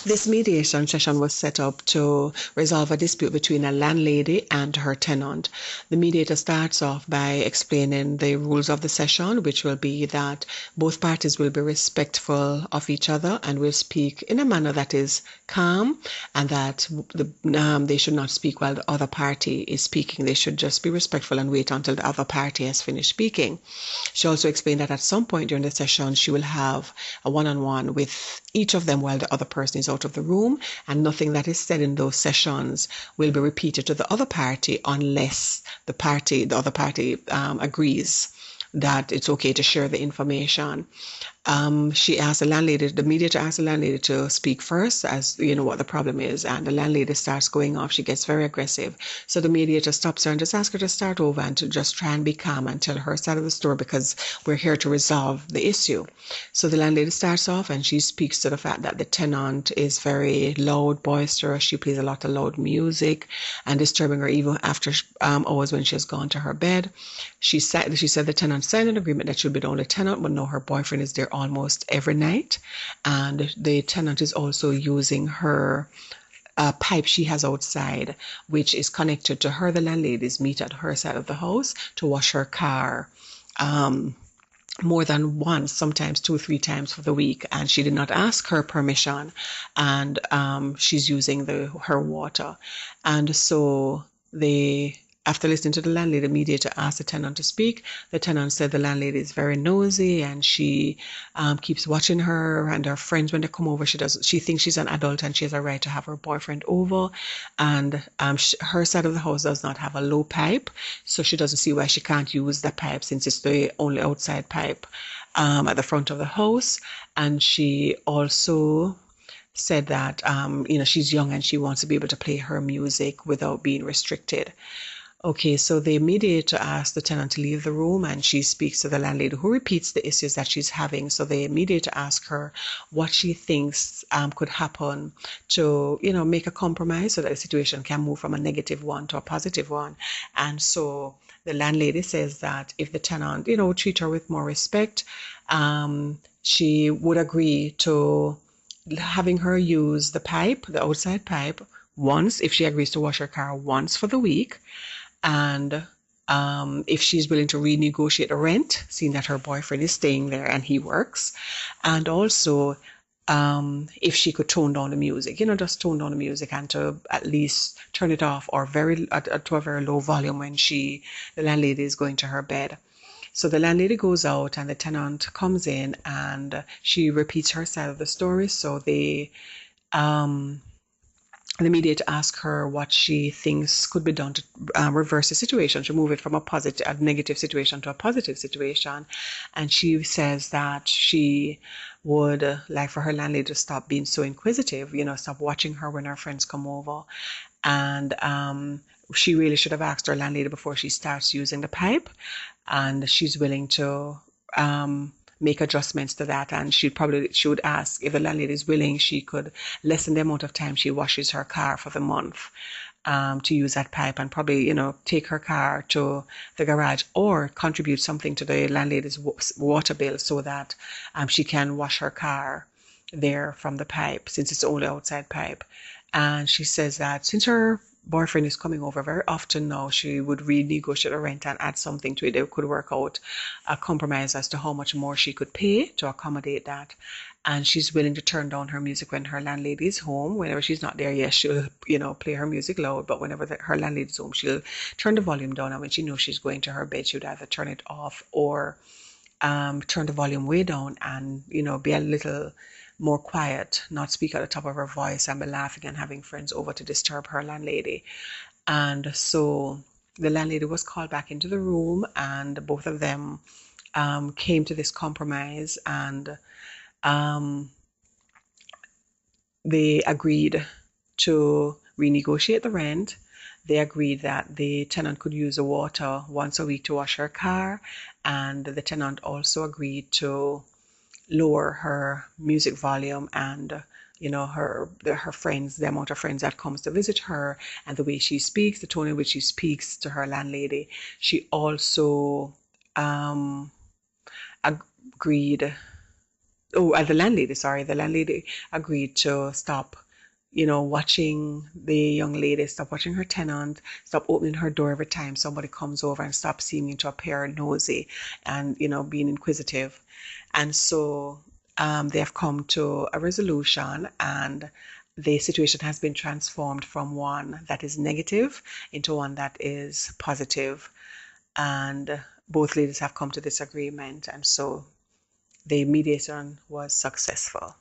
This mediation session was set up to resolve a dispute between a landlady and her tenant. The mediator starts off by explaining the rules of the session, which will be that both parties will be respectful of each other and will speak in a manner that is calm, and that they should not speak while the other party is speaking. They should just be respectful and wait until the other party has finished speaking. She also explained that at some point during the session, she will have a one-on-one with each of them while the other person is out of the room, and nothing that is said in those sessions will be repeated to the other party unless the other party agrees that it's okay to share the information. She asked the mediator asked the landlady to speak first, as you know what the problem is, and the landlady starts going off. She gets very aggressive. So the mediator stops her and just asks her to start over and to just try and be calm and tell her side of the story, because we're here to resolve the issue. So the landlady starts off and she speaks to the fact that the tenant is very loud, boisterous. She plays a lot of loud music and disturbing her even after hours when she has gone to her bed. She said the tenant signed an agreement that she'll be the only tenant, but no, her boyfriend is there almost every night, and the tenant is also using her pipe she has outside, which is connected to her. The landladies meet at her side of the house to wash her car more than once, sometimes 2-3 times for the week, and she did not ask her permission, and she's using her water. And so after listening to the landlady, the mediator asked the tenant to speak. The tenant said the landlady is very nosy and she keeps watching her and her friends when they come over. She thinks she's an adult and she has a right to have her boyfriend over. And her side of the house does not have a low pipe, so she doesn't see why she can't use the pipe, since it's the only outside pipe at the front of the house. And she also said that she's young and she wants to be able to play her music without being restricted. Okay, so the mediator asked the tenant to leave the room, and she speaks to the landlady, who repeats the issues that she's having. So the mediator asks her what she thinks could happen to, make a compromise so that the situation can move from a negative one to a positive one. And so the landlady says that if the tenant, treat her with more respect, she would agree to having her use the outside pipe, once, if she agrees to wash her car once for the week. And if she's willing to renegotiate the rent, seeing that her boyfriend is staying there and he works. And also, if she could tone down the music, just tone down the music and to at least turn it off or to a very low volume when the landlady is going to her bed. So the landlady goes out and the tenant comes in and she repeats her side of the story. So the mediator asks her what she thinks could be done to reverse the situation, to move it from a negative situation to a positive situation. And she says that she would like for her landlady to stop being so inquisitive, stop watching her when her friends come over. And she really should have asked her landlady before she starts using the pipe. And she's willing to make adjustments to that, and she would ask if the landlady is willing, she could lessen the amount of time she washes her car for the month to use that pipe, and probably take her car to the garage or contribute something to the landlady's water bill so that she can wash her car there from the pipe, since it's the only outside pipe. And she says that since her boyfriend is coming over very often now, she would renegotiate the rent and add something to it. They could work out a compromise as to how much more she could pay to accommodate that. And she's willing to turn down her music when her landlady is home. Whenever she's not there, yes, she'll, play her music loud. But whenever her landlady is home, she'll turn the volume down. And when she knows she's going to her bed, she would either turn it off or turn the volume way down and, be a little more quiet, not speak at the top of her voice and be laughing and having friends over to disturb her landlady. And so the landlady was called back into the room, and both of them came to this compromise, and they agreed to renegotiate the rent. They agreed that the tenant could use the water once a week to wash her car, and the tenant also agreed to lower her music volume and her friends, the amount of friends that comes to visit her, and the way she speaks, the tone in which she speaks to her landlady. She also agreed the landlady agreed to stop, watching the young lady, stop watching her tenant, stop opening her door every time somebody comes over, and stop seeming to appear nosy and, being inquisitive. And so they have come to a resolution, and the situation has been transformed from one that is negative into one that is positive. And both ladies have come to this agreement, and so the mediation was successful.